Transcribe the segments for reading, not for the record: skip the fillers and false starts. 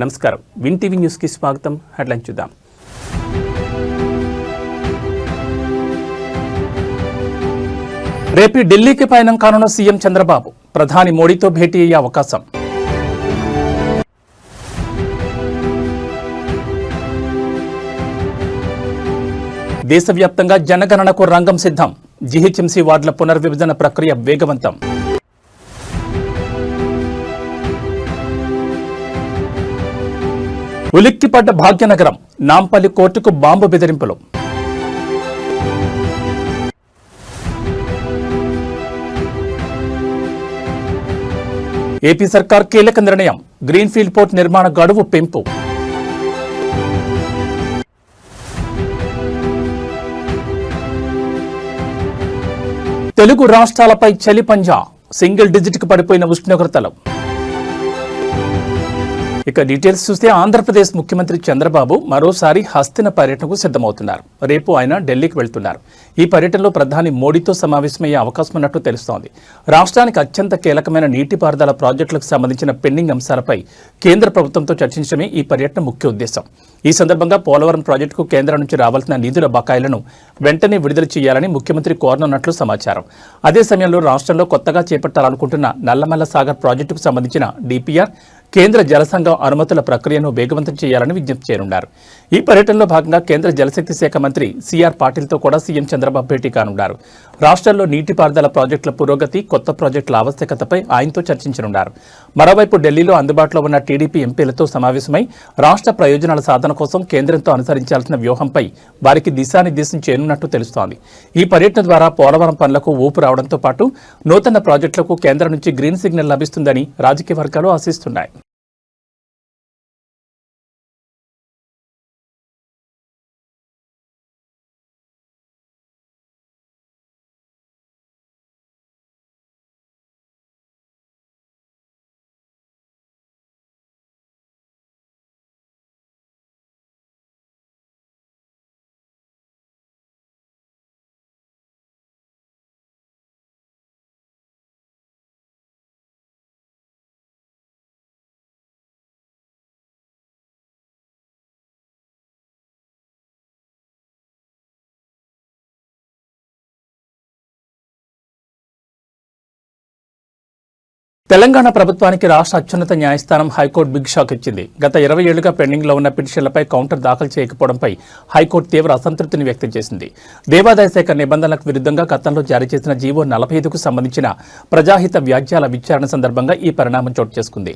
నమస్కారం. Win TV న్యూస్కి స్వాగతం. హెడ్లైన్ చూద్దాం. రేపు ఢిల్లీకి పయనం కానున్న సీఎం చంద్రబాబు ప్రధాని మోడీతో భేటీ అయ్యే అవకాశం. దేశవ్యాప్తంగా జనగణనకు రంగం సిద్ధం. జీహెచ్ఎంసీ వార్డుల పునర్విభజన ప్రక్రియ వేగవంతం. ఉలిక్కిపడ్డ భాగ్యనగరం. నాంపల్లి కోర్టుకు బాంబు బెదిరింపులు. ఏపీ సర్కార్ కీలక నిర్ణయం. గ్రీన్ఫీల్డ్ పోర్ట్ నిర్మాణ గడువు పెంపు. తెలుగు రాష్ట్రాలపై చలి పంజా. సింగిల్ డిజిట్కు పడిపోయిన ఉష్ణోగ్రతలు. ఇక డీటెయిల్స్ చూస్తే ఆంధ్రప్రదేశ్ ముఖ్యమంత్రి చంద్రబాబు మరోసారి హస్తిన పర్యటనకు సిద్ధమవుతున్నారు. రేపు ఆయన ఢిల్లీకి వెళ్తున్నారు. ఈ పర్యటనలో ప్రధాని మోడీతో సమావేశమయ్యే అవకాశం ఉన్నట్టు తెలుస్తోంది. రాష్ట్రానికి అత్యంత కీలకమైన నీటిపారుదల ప్రాజెక్టులకు సంబంధించిన పెండింగ్ అంశాలపై కేంద్ర ప్రభుత్వంతో చర్చించడమే ఈ పర్యటన ముఖ్య ఉద్దేశం. ఈ సందర్భంగా పోలవరం ప్రాజెక్టుకు కేంద్రం నుంచి రావాల్సిన నిధుల బకాయిలను వెంటనే విడుదల చేయాలని ముఖ్యమంత్రి కోరనున్నట్లు సమాచారం. అదే సమయంలో రాష్ట్రంలో కొత్తగా చేపట్టాలనుకుంటున్న నల్లమల్ల సాగర్ ప్రాజెక్టుకు సంబంధించిన డిపిఆర్, కేంద్ర జలసంఘం అనుమతుల ప్రక్రియను వేగవంతం చేయాలని విజ్ఞప్తి చేయనున్నారు. ఈ పర్యటనలో భాగంగా కేంద్ర జలశక్తి శాఖ మంత్రి సిఆర్ పాటిల్తో కూడా సీఎం చంద్రబాబు భేటీ కానున్నారు. రాష్ట్రంలో నీటిపారుదల ప్రాజెక్టుల పురోగతి, కొత్త ప్రాజెక్టుల ఆవశ్యకతపై ఆయనతో చర్చించనున్నారు. మరోవైపు ఢిల్లీలో అందుబాటులో ఉన్న టీడీపీ ఎంపీలతో సమావేశమై రాష్ట్ర ప్రయోజనాల సాధన కోసం కేంద్రంతో అనుసరించాల్సిన వ్యూహంపై వారికి దిశానిర్దేశం చేయనున్నట్టు తెలుస్తోంది. ఈ పర్యటన ద్వారా పోలవరం పనులకు ఊపు రావడంతో పాటు నూతన ప్రాజెక్టులకు కేంద్రం నుంచి గ్రీన్ సిగ్నల్ లభిస్తుందని రాజకీయ వర్గాలు ఆశిస్తున్నాయి. తెలంగాణ ప్రభుత్వానికి రాష్ట్ర అత్యున్నత న్యాయస్థానం హైకోర్టు బిగ్ షాక్ ఇచ్చింది. గత 20 ఏళ్లుగా పెండింగ్లో ఉన్న పిటిషన్లపై కౌంటర్ దాఖలు చేయకపోవడంపై హైకోర్టు తీవ్ర అసంతృప్తిని వ్యక్తం చేసింది. దేవాదాయ శాఖ నిబంధనలకు విరుద్ధంగా గతంలో జారీ చేసిన జీవో 45కు సంబంధించిన ప్రజాహిత వ్యాజ్యాల విచారణ సందర్భంగా ఈ పరిణామం చోటు చేసుకుంది.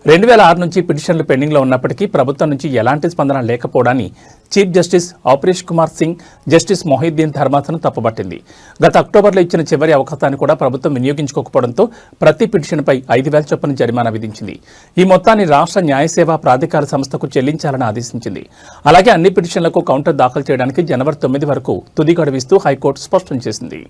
2006 నుంచి పిటిషన్లు పెండింగ్లో ఉన్నప్పటికీ ప్రభుత్వం నుంచి ఎలాంటి స్పందన లేకపోవడాన్ని chief justice Aparesh Kumar Singh, justice Mohiuddin ధర్మాసనం తప్పుపట్టింది. గత అక్టోబర్లో ఇచ్చిన చివరి అవకాశాన్ని కూడా ప్రభుత్వం వినియోగించుకోకపోవడంతో ప్రతి పిటిషన్పై 5,000 చొప్పున జరిమానా విధించింది. ఈ మొత్తాన్ని రాష్ట్ర న్యాయ సేవా ప్రాధికార సంస్థకు చెల్లించాలని ఆదేశించింది. అలాగే అన్ని పిటిషన్లకు కౌంటర్ దాఖలు చేయడానికి జనవరి 9 వరకు తుది గడువిస్తూ హైకోర్టు స్పష్టం చేసింది.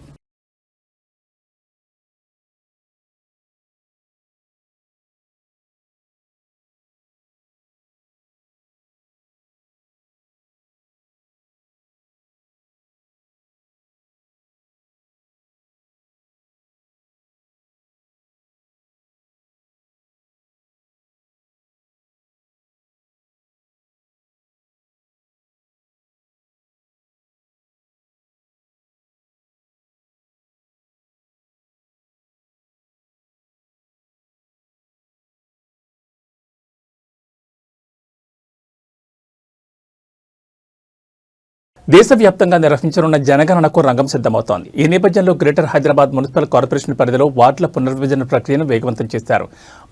దేశవ్యాప్తంగా నిర్వహించనున్న జనగణనకు రంగం సిద్ధమవుతోంది. ఈ నేపథ్యంలో గ్రేటర్ హైదరాబాద్ మున్సిపల్ కార్పొరేషన్ పరిధిలో వార్డుల పునర్విభజన ప్రక్రియను వేగవంతం చేశారు.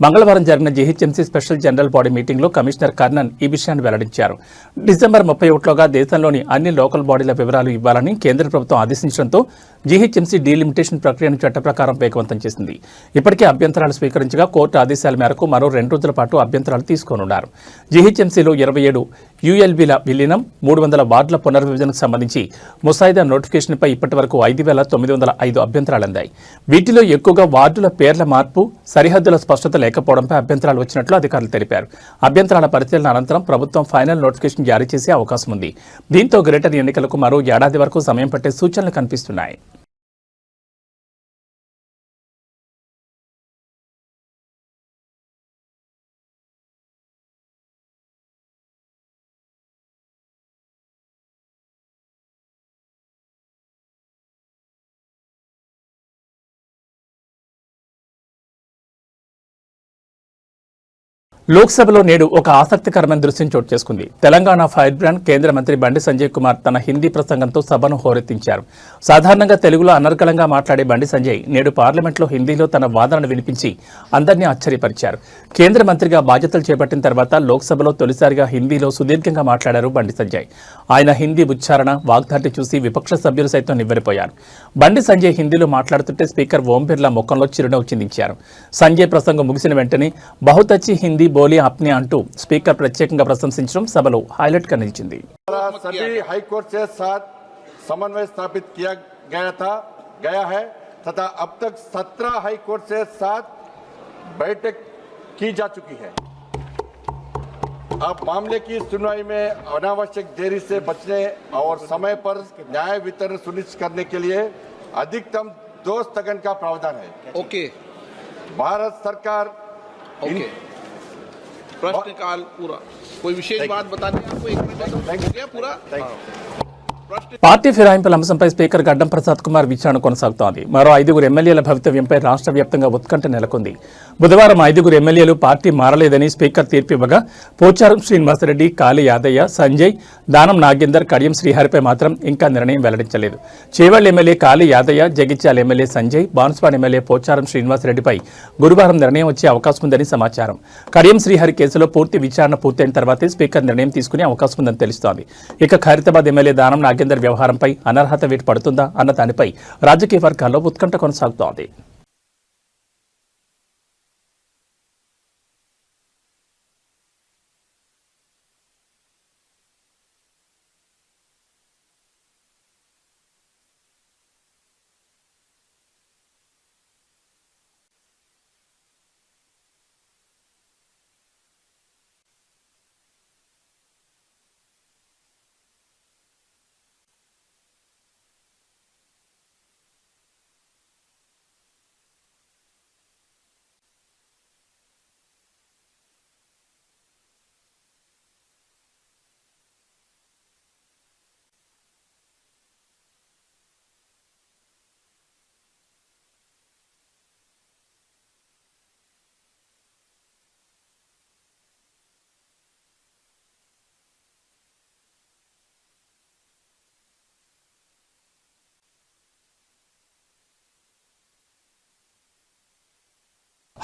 మంగళవారం జరిగిన జీహెచ్ఎంసీ స్పెషల్ జనరల్ బాడీ మీటింగ్లో కమిషనర్ కర్ణన్ ఈ విషయాన్ని వెల్లడించారు. డిసెంబర్ 31లోగా దేశంలోని అన్ని లోకల్ బాడీల వివరాలు ఇవ్వాలని కేంద్ర ప్రభుత్వం ఆదేశించడంతో జీహెచ్ఎంసీ డీలిమిటేషన్ ప్రక్రియను చట్ట ప్రకారం వేగవంతం చేసింది. ఇప్పటికే అభ్యంతరాలు స్వీకరించగా కోర్టు ఆదేశాల మేరకు మరో 2 రోజుల పాటు అభ్యంతరాలు తీసుకోనున్నారు. జీహెచ్ఎంసీలో 27 యుఎల్బీల విలీనం, 300 వార్డుల పునర్విభజనకు సంబంధించి ముసాయిదా నోటిఫికేషన్పై ఇప్పటి వరకు 5,905 అభ్యంతరాలు అందాయి. వీటిలో ఎక్కువగా వార్డుల పేర్ల మార్పు, సరిహద్దుల స్పష్టత లేకపోవడంపై అభ్యంతరాలు వచ్చినట్లు అధికారులు తెలిపారు. అభ్యంతరాల పరిశీలన అనంతరం ప్రభుత్వం ఫైనల్ నోటిఫికేషన్ జారీ చేసే అవకాశం ఉంది. దీంతో గ్రేటర్ ఎన్నికలకు మరో ఏడాది వరకు సమయం పట్టే సూచనలు కనిపిస్తున్నాయి. లోక్సభలో నేడు ఒక ఆసక్తికరమైన దృశ్యం చోటు చేసుకుంది. తెలంగాణ ఫైర్ బ్రాండ్ కేంద్ర మంత్రి బండి సంజయ్ కుమార్ తన హిందీ ప్రసంగంతో సభను హోరెత్తించారు. సాధారణంగా తెలుగులో అనర్గళంగా మాట్లాడే బండి సంజయ్ నేడు పార్లమెంట్లో హిందీలో తన వాదనను వినిపించి అందరినీ ఆశ్చర్యపరిచారు. కేంద్ర మంత్రిగా బాధ్యతలు చేపట్టిన తర్వాత లోక్సభలో తొలిసారిగా హిందీలో సుదీర్ఘంగా మాట్లాడారు బండి సంజయ్. ఆయన హిందీ ఉచ్చారణ, వాగ్దాటి చూసి విపక్ష సభ్యులు సైతం నివ్వెరపోయారు. బండి సంజయ్ హిందీలో మాట్లాడుతుంటే స్పీకర్ ఓం బిర్లా ముఖంలో చిరునవ్వు చిందించారు. సంజయ్ ప్రసంగం ముగిసిన వెంటనే బహుత్ హిందీ బోలి ఆప్నే అంటూ స్పీకర్ ప్రత్యేకంగా ప్రశంసించడం సభలో హైలైట్ గా నిలిచింది. सभी हाई कोर्ट से साथ समन्वय स्थापित किया गया है तथा अब तक 17 हाई कोर्ट से साथ बैठक की जा चुकी है। अब मामले की सुनवाई में अनावश्यक देरी से बचने और समय पर न्याय वितरण सुनिश्चित करने के लिए अधिकतम 2 स्थगन का प्रावधान है। ओके, भारत सरकार ओके, प्रश्नकाल पूरा। कोई विशेष बात बतानी है आपको? 1 मिनट हो गया पूरा। प्रश्न పార్టీ ఫిరాయింపుల అంశంపై స్పీకర్ గడ్డం ప్రసాద్ కుమార్ విచారణ కొనసాగుతోంది. మరో 5 ఎమ్మెల్యేల భవితవ్యంపై రాష్ట్ర వ్యాప్తంగా ఉత్కంఠ నెలకొంది. బుధవారం 5 ఎమ్మెల్యేలు పార్టీ మారలేదని స్పీకర్ తీర్పు ఇవ్వగా పోచారం శ్రీనివాసరెడ్డి, కాళీ యాదయ్య, సంజయ్, దానం నాగేందర్, కడియం శ్రీహరిపై మాత్రం ఇంకా నిర్ణయం వెల్లడించలేదు. చేవెళ్ల ఎమ్మెల్యే కాళీ యాదయ్య, జగిత్యాల ఎమ్మెల్యే సంజయ్, బాన్స్వాడ ఎమ్మెల్యే పోచారం శ్రీనివాసరెడ్డిపై గురువారం నిర్ణయం వచ్చే అవకాశం ఉందని సమాచారం. కడియం శ్రీహరి కేసులో పూర్తి విచారణ పూర్తయిన తర్వాతే స్పీకర్ నిర్ణయం తీసుకునే అవకాశం ఉందని తెలుస్తోంది. ఇక ఖైరతాబాద్ ఎమ్మెల్యే దానం నాగేందర్ వ్యవహారంపై అనర్హత వేటు పడుతుందా అన్న దానిపై రాజకీయ వర్గాల్లో ఉత్కంఠ కొనసాగుతోంది.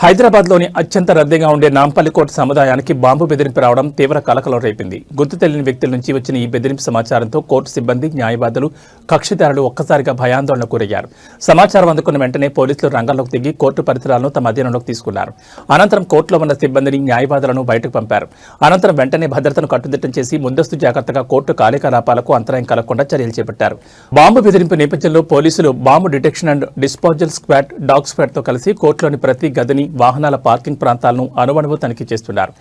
హైదరాబాద్లోని అత్యంత రద్దీగా ఉండే నాంపల్లి కోట సముదాయానికి బాంబు బెదిరింపు రావడం తీవ్ర కలకలం రేపింది. గుర్తు తెలియని వ్యక్తుల నుంచి వచ్చిన ఈ బెదిరింపు సమాచారంతో కోర్టు సిబ్బంది, న్యాయవాదులు, కక్షిదారులు ఒక్కసారిగా భయాందోళనకు గురయ్యారు. సమాచారం అందుకున్న వెంటనే పోలీసులు రంగంలోకి దిగి కోర్టు పరిసరాలను తమ అధీనంలోకి తీసుకున్నారు. అనంతరం కోర్టులో ఉన్న సిబ్బందిని, న్యాయవాదులను బయటకు పంపారు. అనంతరం వెంటనే భద్రతను కట్టుదిట్టం చేసి ముందస్తు జాగ్రత్తగా కోర్టు కార్యకలాపాలకు అంతరాయం కలగకుండా చర్యలు చేపట్టారు. బాంబు బెదిరింపు నేపథ్యంలో పోలీసులు bomb detection and disposal squad, dog స్క్వాడ్తో కలిసి కోర్టులోని ప్రతి గదిని, వాహనాల పార్కింగ్ ప్రాంతాలను అణువణువు తనిఖీ చేస్తున్నారు.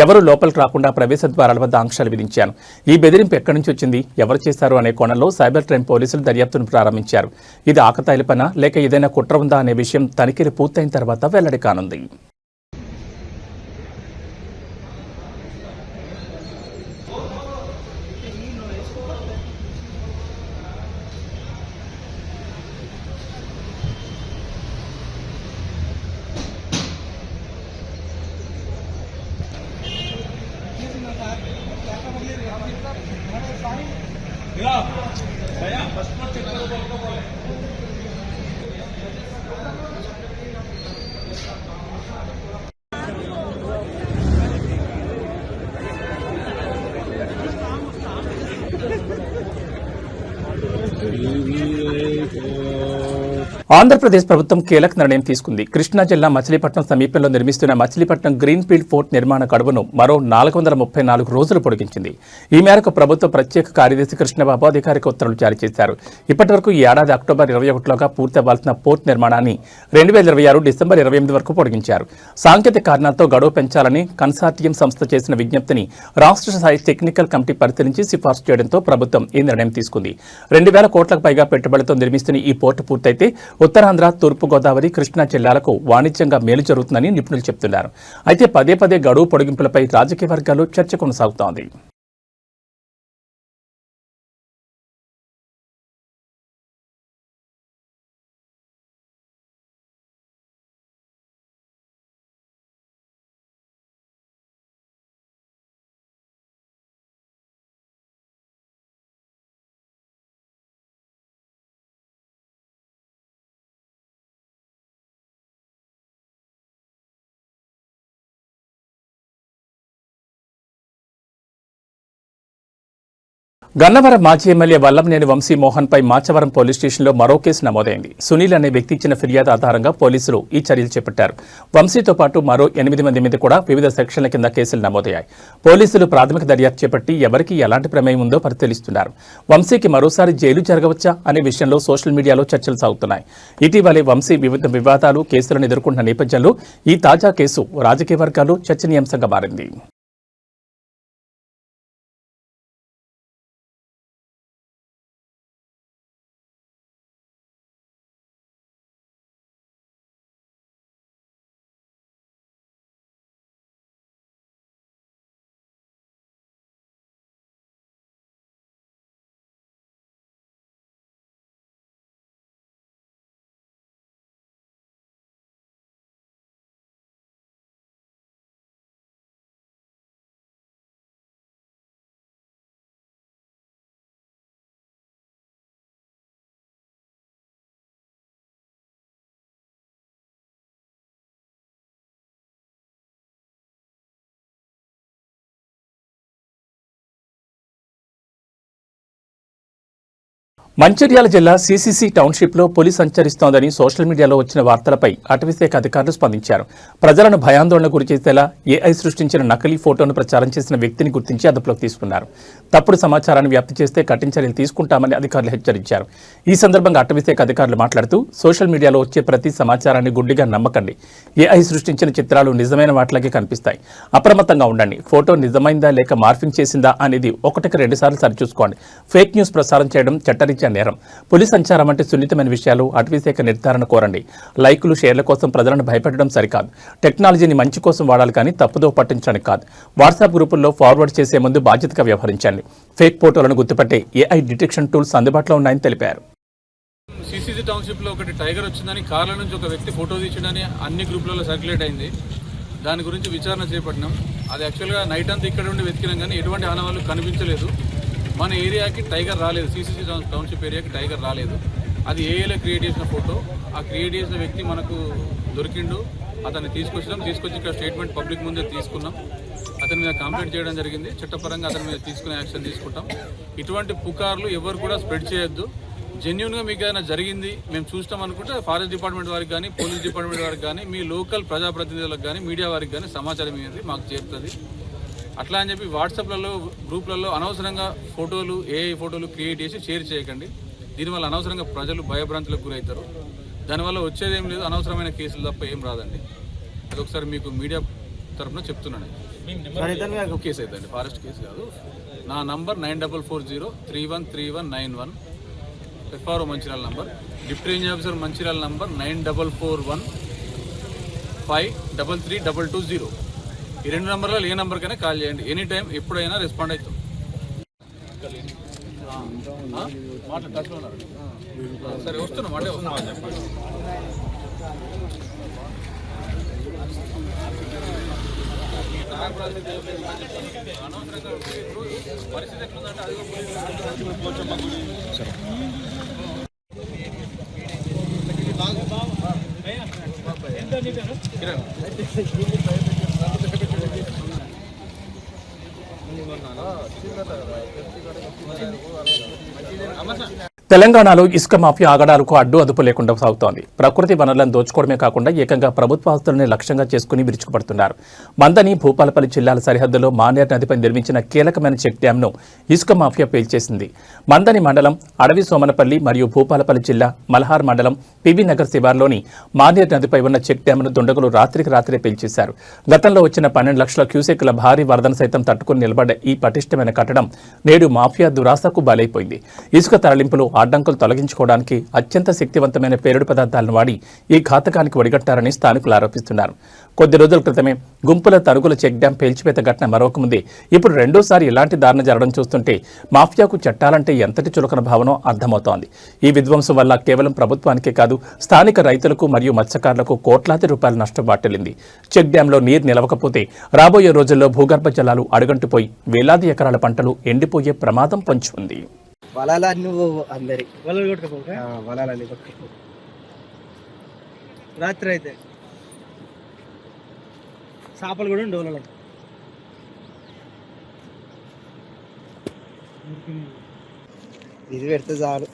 ఎవరూ లోపలికి రాకుండా ప్రవేశ ద్వారాల వద్ద ఆంక్షలు విధించారు. ఈ బెదిరింపు ఎక్కడి నుంచి వచ్చింది, ఎవరు చేశారు అనే కోణంలో సైబర్ క్రైమ్ పోలీసులు దర్యాప్తును ప్రారంభించారు. ఇది ఆకతాయిల పనా లేక ఏదైనా కుట్ర ఉందా అనే విషయం తనిఖీలు పూర్తయిన తర్వాత వెల్లడి కానుంది. ఆంధ్రప్రదేశ్ ప్రభుత్వం కీలక నిర్ణయం తీసుకుంది. కృష్ణా జిల్లా మచిలీపట్నం సమీపంలో నిర్మిస్తున్న మచిలీపట్నం గ్రీన్ ఫీల్డ్ ఫోర్ట్ నిర్మాణ గడువును మరో 434 రోజులు పొడిగించింది. ఈ మేరకు ప్రభుత్వ ప్రత్యేక కార్యదర్శి కృష్ణబాబు అధికారిక ఉత్తర్వులు జారీ చేశారు. ఇప్పటి వరకు ఈ ఏడాది అక్టోబర్ 21లోగా పూర్తవ్వాల్సిన పోర్ట్ నిర్మాణాన్ని 2026 డిసెంబర్ 28 వరకు పొడిగించారు. సాంకేతిక కారణాలతో గడువు పెంచాలని కన్సార్టియం సంస్థ చేసిన విజ్ఞప్తిని రాష్ట్ర స్థాయి టెక్నికల్ కమిటీ పరిశీలించి సిఫార్సు చేయడంతో ప్రభుత్వం ఈ నిర్ణయం తీసుకుంది. 2000 కోట్లకు పైగా పెట్టుబడితో నిర్మిస్తున్న ఈ పోర్టు పూర్తయితే ఉత్తరాంధ్ర, తూర్పు గోదావరి, కృష్ణా జిల్లాలకు వాణిజ్యంగా మేలు జరుగుతుందని నిపుణులు చెబుతున్నారు. అయితే పదే గడువు పొడిగింపులపై రాజకీయ వర్గాల్లో చర్చ కొనసాగుతోంది. గన్నవరం మాజీ ఎమ్మెల్యే వల్లంనేని వంశీ మోహన్పై మాచవరం పోలీస్ స్టేషన్లో మరో కేసు నమోదైంది. సునీల్ అనే వ్యక్తి ఇచ్చిన ఫిర్యాదు ఆధారంగా పోలీసులు ఈ చర్యలు చేపట్టారు. వంశీతో పాటు మరో 8 మంది మీద కూడా వివిధ సెక్షన్ల కింద కేసులు నమోదయ్యాయి. పోలీసులు ప్రాథమిక దర్యాప్తు చేపట్టి ఎవరికి ఎలాంటి ప్రమేయం ఉందో పరిశీలిస్తున్నారు. వంశీకి మరోసారి జైలు జరగవచ్చా అనే విషయంలో సోషల్ మీడియాలో చర్చలు సాగుతున్నాయి. ఇటీవలే వంశీ వివిధ వివాదాలు, కేసులను ఎదుర్కొంటున్న నేపథ్యంలో ఈ తాజా కేసు రాజకీయ వర్గాల్లో చర్చనీయాంశంగా మారింది. మంచిర్యాల జిల్లా సిసిసి టౌన్షిప్లో పులి సంచరిస్తోందని సోషల్ మీడియాలో వచ్చిన వార్తలపై అటవీశాఖ అధికారులు స్పందించారు. ప్రజలను భయాందోళన గురిచేసేలా ఏఐ సృష్టించిన నకిలీ ఫోటోను ప్రచారం చేసిన వ్యక్తిని గుర్తించి అదుపులోకి తీసుకున్నారు. తప్పుడు సమాచారాన్ని వ్యాప్తి చేస్తే కఠిన చర్యలు తీసుకుంటామని అధికారులు హెచ్చరించారు. ఈ సందర్భంగా అటవీశాఖ అధికారులు మాట్లాడుతూ సోషల్ మీడియాలో వచ్చే ప్రతి సమాచారాన్ని గుడ్డిగా నమ్మకండి. ఏఐ సృష్టించిన చిత్రాలు నిజమైన వాటిలాగే కనిపిస్తాయి. అప్రమత్తంగా ఉండండి. ఫోటో నిజమైందా లేక మార్ఫింగ్ చేసిందా అనేది 1-2 సార్లు సరిచూసుకోండి. ఫేక్ న్యూస్ ప్రసారం చేయడం చట్టరీత్యా నేరం. పులి సంచారం అంటే సున్నితమైన విషయాలు అటవీశాఖ నిర్ధారణ కోరండి. లైకులు, షేర్ల కోసం ప్రజలను భయపెట్టడం సరికాదు. టెక్నాలజీని మంచి కోసం వాడాలి కానీ తప్పుదో పట్టించడానికి కాదు. వాట్సాప్ గ్రూపుల్లో ఫార్వర్డ్ చేసే ముందు బాధ్యతగా వ్యవహరించండి. ఫేక్ ఫోటోలను గుర్తుపట్టే ఏఐ డిటెక్షన్ టూల్స్ అందుబాటులో ఉన్నాయని తెలిపారు. సిసిసి టౌన్షిప్ లో ఒకటి టైగర్ వచ్చిందని కార్ల నుంచి ఒక వ్యక్తి ఫోటో తీసిందని అన్ని గ్రూపులలో సర్క్యులేట్ అయింది. దాని గురించి విచారణ చేపట్టినాం. అది యాక్చువల్గా నైట్ అంతా ఇక్కడ ఉండి వెతికినాం కానీ ఎటువంటి ఆనవాళ్ళు కనిపించలేదు. మన ఏరియాకి టైగర్ రాలేదు. సిసిసి టౌన్షిప్ ఏరియాకి టైగర్ రాలేదు. అది ఏఏలో క్రియేట్ చేసిన ఫోటో. ఆ క్రియేట్ చేసిన వ్యక్తి మనకు దొరికిండు. అతన్ని తీసుకొచ్చి ఇక్కడ స్టేట్మెంట్ పబ్లిక్ ముందే తీసుకున్నాం. అతని మీద కంప్లైంట్ చేయడం జరిగింది. చట్టపరంగా అతని మీద తీసుకునే యాక్షన్ తీసుకుంటాం. ఇటువంటి పుకార్లు ఎవరు కూడా స్ప్రెడ్ చేయొద్దు. జెన్యున్గా మీకు ఏదైనా జరిగింది మేము చూస్తాం అనుకుంటే ఫారెస్ట్ డిపార్ట్మెంట్ వారికి కానీ, పోలీస్ డిపార్ట్మెంట్ వారికి కానీ, మీ లోకల్ ప్రజాప్రతినిధులకు కానీ, మీడియా వారికి కానీ సమాచారం అనేది మాకు చేరుతుంది. అట్లా అని చెప్పి వాట్సాప్లలో, గ్రూప్లలో అనవసరంగా ఫోటోలు, ఏఐ ఫోటోలు క్రియేట్ చేసి షేర్ చేయకండి. దీనివల్ల అనవసరంగా ప్రజలు భయభ్రాంతులకు గురవుతారు. దానివల్ల వచ్చేదేం లేదు, అనవసరమైన కేసులు తప్ప ఏం రాదండి. అది ఒకసారి మీకు మీడియా తరఫున చెప్తున్నాను. కేసు అవుతుంది, ఫారెస్ట్ కేసు కాదు. నా number 9440313191. FRO Mancherial number, deputy range officer Mancherial number 9441533220. ఈ 2 నంబర్లలో ఏ నంబర్కైనా కాల్ చేయండి. ఎనీ టైం ఎప్పుడైనా రెస్పాండ్ అవుతాం. సరే వస్తున్నాం అంటే పరిస్థితి ఎట్లుందంటే అది తెలంగాణలో ఇసుక మాఫియా ఆగడాలకు అడ్డు అదుపు లేకుండా సాగుతోంది. ప్రకృతి వనరులను దోచుకోవడమే కాకుండా ఏకంగా ప్రభుత్వ ఆస్తులను లక్ష్యంగా చేసుకుని విరుచుకుపడుతున్నారు. మందని, భూపాలపల్లి జిల్లాల సరిహద్దులో మానేర్ నదిపై నిర్మించిన కీలకమైన చెక్ డ్యాంను ఇసుక మాఫియా పేల్చేసింది. మందని మండలం అడవి సోమనపల్లి మరియు భూపాలపల్లి జిల్లా మల్హార్ మండలం పివి నగర్ శివార్లోని మానేర్ నదిపై ఉన్న చెక్ డ్యాంను దుండగులు రాత్రికి రాత్రే పేల్చేశారు. గతంలో వచ్చిన 12 లక్షల క్యూసెక్ల భారీ వరదను సైతం తట్టుకుని నిలబడ్డ ఈ పటిష్టమైన కట్టడం నేడు మాఫియా దురాశకు బలైపోయింది. ఇసుక తరలింపులు, అడ్డంకులు తొలగించుకోవడానికి అత్యంత శక్తివంతమైన పేలుడు పదార్థాలను వాడి ఈ ఘాతకానికి ఒడిగట్టారని స్థానికులు ఆరోపిస్తున్నారు. కొద్ది రోజుల క్రితమే గుంపుల తరుగుల చెక్ డ్యాం పేల్చివేత ఘటన మరొకముందే ఇప్పుడు రెండోసారి ఇలాంటి దారుణ జరగడం చూస్తుంటే మాఫియాకు చట్టాలంటే ఎంతటి చులకన భావనో అర్థమవుతోంది. ఈ విధ్వంసం వల్ల కేవలం ప్రభుత్వానికే కాదు స్థానిక రైతులకు మరియు మత్స్యకారులకు కోట్లాది రూపాయల నష్టం వాటిల్లింది. చెక్ డ్యాంలో నీరు నిలవకపోతే రాబోయే రోజుల్లో భూగర్భ జలాలు అడుగంటిపోయి వేలాది ఎకరాల పంటలు ఎండిపోయే ప్రమాదం పొంచి ఉంది. రాత్రి అయితే చేపలు కూడా ఉండే వాళ్ళకి ఇది పెడితే చాలు.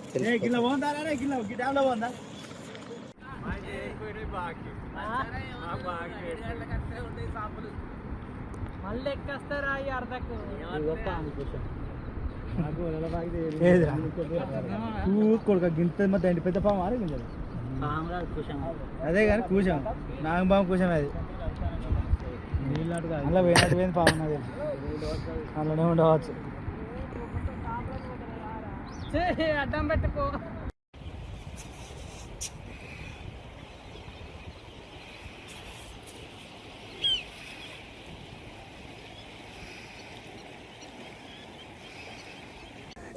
మళ్ళీ ఎక్కేస్తారా ఈ అర్ధకు కొడుక గింత మధ్య పెద్ద పాము ఆరగించాలి. అదే కానీ కూసాం నాగపాము కూసాం. అది అలా పోయినట్టు పోయింది పాము. అది అలానే ఉండవచ్చు. అడ్డం పెట్టుకో.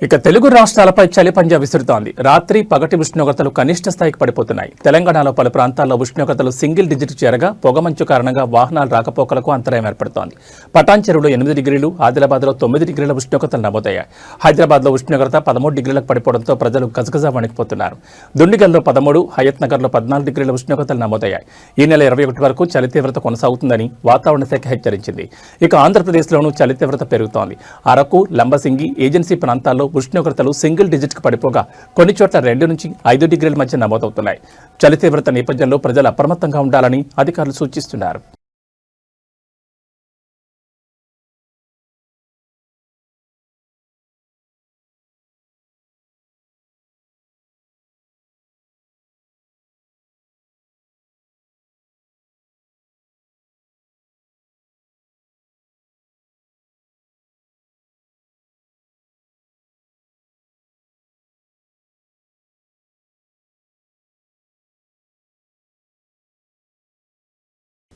ఇక తెలుగు రాష్ట్రాలపై చలి పంజా విసురుతోంది. రాత్రి పగటి ఉష్ణోగ్రతలు కనిష్ట స్థాయికి పడిపోతున్నాయి. తెలంగాణలో పలు ప్రాంతాల్లో ఉష్ణోగ్రతలు సింగిల్ డిజిట్ చేరగా పొగమంచు కారణంగా వాహనాల రాకపోకలకు అంతరాయం ఏర్పడుతోంది. పటాన్ చెరువులో 8 డిగ్రీలు, ఆదిలాబాద్లో 9 డిగ్రీల ఉష్ణోగ్రతలు నమోదయ్యాయి. హైదరాబాద్లో ఉష్ణోగ్రత 13 డిగ్రీలకు పడిపోవడంతో ప్రజలు గజగజ వణికిపోతున్నారు. దుండిగల్లో 13, హయత్ నగర్లో 14 డిగ్రీల ఉష్ణోగ్రతలు నమోదయ్యాయి. ఈ నెల 21 వరకు చలి తీవ్రత కొనసాగుతుందని వాతావరణ శాఖ హెచ్చరించింది. ఇక ఆంధ్రప్రదేశ్లోనూ చలి తీవ్రత పెరుగుతోంది. అరకు, లంబసింగి, ఏజెన్సీ ప్రాంతాల్లో ఉష్ణోగ్రతలు సింగిల్ డిజిట్కి పడిపోగా కొన్ని చోట్ల 2 నుంచి 5 డిగ్రీల మధ్య నమోదవుతున్నాయి. చలి తీవ్రత నేపథ్యంలో ప్రజలు అప్రమత్తంగా ఉండాలని అధికారులు సూచిస్తున్నారు.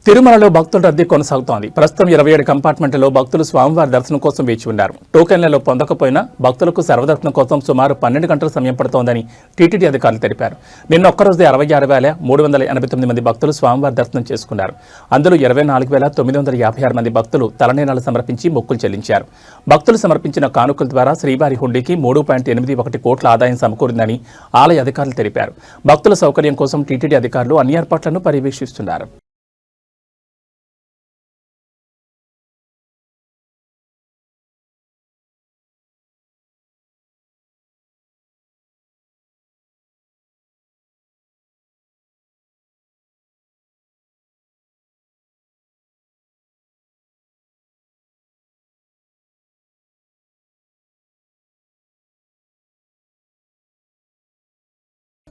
తిరుమలలో భక్తుల రద్దీ కొనసాగుతోంది. ప్రస్తుతం 27 కంపార్ట్మెంట్లలో భక్తులు స్వామివారి దర్శనం కోసం వేచి ఉన్నారు. టోకెన్లలో పొందకపోయినా భక్తులకు సర్వదర్శనం కోసం సుమారు 12 గంటల సమయం పడుతోందని టీటీడీ అధికారులు తెలిపారు. నిన్న ఒక్కరోజే 66,389 మంది భక్తులు స్వామివారి దర్శనం చేసుకున్నారు. అందులో 24,956 మంది భక్తులు తలనీలాలు సమర్పించి మొక్కులు చెల్లించారు. భక్తులు సమర్పించిన కానుకల ద్వారా శ్రీవారి హుండీకి 3.81 కోట్ల ఆదాయం సమకూరిందని ఆలయ అధికారులు తెలిపారు. భక్తుల సౌకర్యం కోసం టీటీడీ అధికారులు అన్ని ఏర్పాట్లను పర్యవేక్షిస్తున్నారు.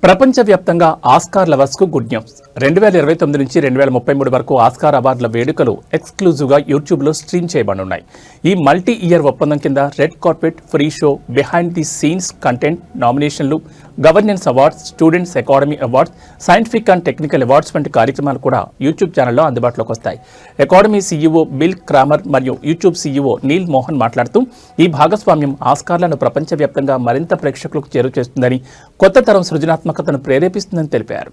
ప్రపంచవ్యాప్తంగా ఆస్కార్ లవర్స్కు గుడ్ న్యూస్. 2029 నుంచి 2033 వరకు ఆస్కార్ అవార్డుల వేడుకలు ఎక్స్క్లూజివ్గా యూట్యూబ్లో స్ట్రీమ్ చేయబడనున్నాయి. ఈ మల్టీ ఇయర్ ఒప్పందం కింద red carpet, free show, behind the scenes content, నామినేషన్లు, governance awards, students Academy awards, scientific and technical awards వంటి కార్యక్రమాలు కూడా యూట్యూబ్ ఛానల్లో అందుబాటులోకి వస్తాయి. అకాడమీ సీఈఓ బిల్ క్రామర్ మరియు యూట్యూబ్ సీఈఓ నీల్ మోహన్ మాట్లాడుతూ ఈ భాగస్వామ్యం ఆస్కార్లను ప్రపంచవ్యాప్తంగా మరింత ప్రేక్షకులకు చేరుచేస్తుందని, కొత్త తరం సృజనాత్మకతను ప్రేరేపిస్తుందని తెలిపారు.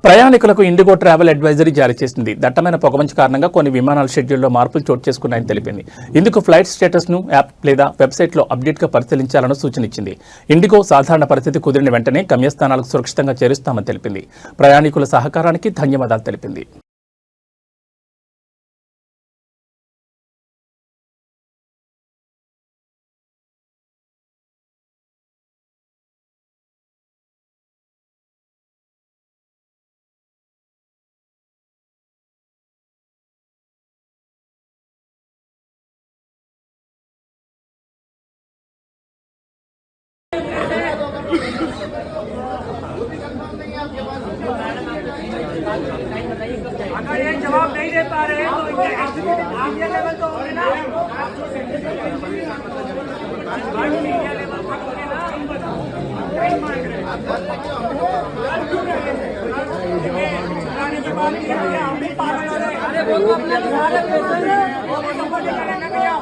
ప్రయాణికులకు ఇండిగో ట్రావెల్ అడ్వైజరీ జారీ చేసింది. దట్టమైన పొగమంచు కారణంగా కొన్ని విమానాల షెడ్యూల్లో మార్పులు చోటు చేసుకున్నాయని తెలిపింది. ఇందుకు ఫ్లైట్ స్టేటస్ను యాప్ లేదా వెబ్సైట్లో అప్డేట్గా పరిశీలించాలని సూచన ఇచ్చింది. ఇండిగో సాధారణ పరిస్థితి కుదిరిన వెంటనే గమ్యస్థానాలకు సురక్షితంగా చేరుస్తామని తెలిపింది. ప్రయాణికుల సహకారానికి ధన్యవాదాలు తెలిపింది. अगर ये जवाब नहीं दे पा रहे तो इनके इंडिया लेवल तो होंगे ना, इंडिया लेवल तक होंगे ना। हम भी पागल हो रहे हैं। अरे वो तो अपने सारे पैसे वो सपोर्ट करने भैया।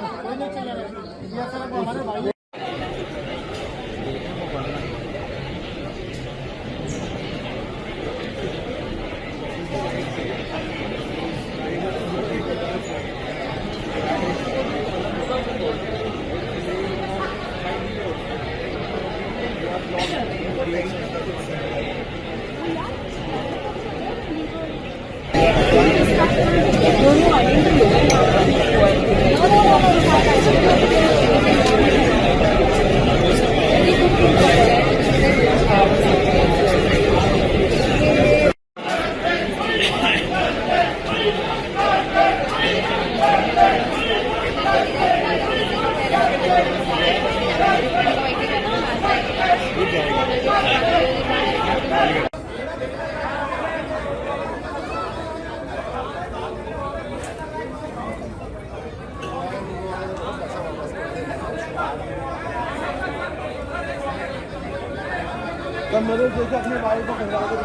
मदद जैसे अपने भाई को खिला के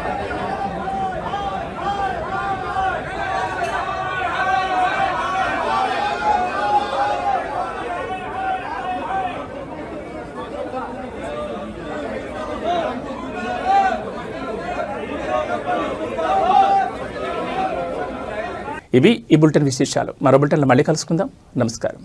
ఇవి ఈ బులెటిన్ విశేషాలు. మరో బులెటిన్లో మళ్ళీ కలుసుకుందాం. నమస్కారం.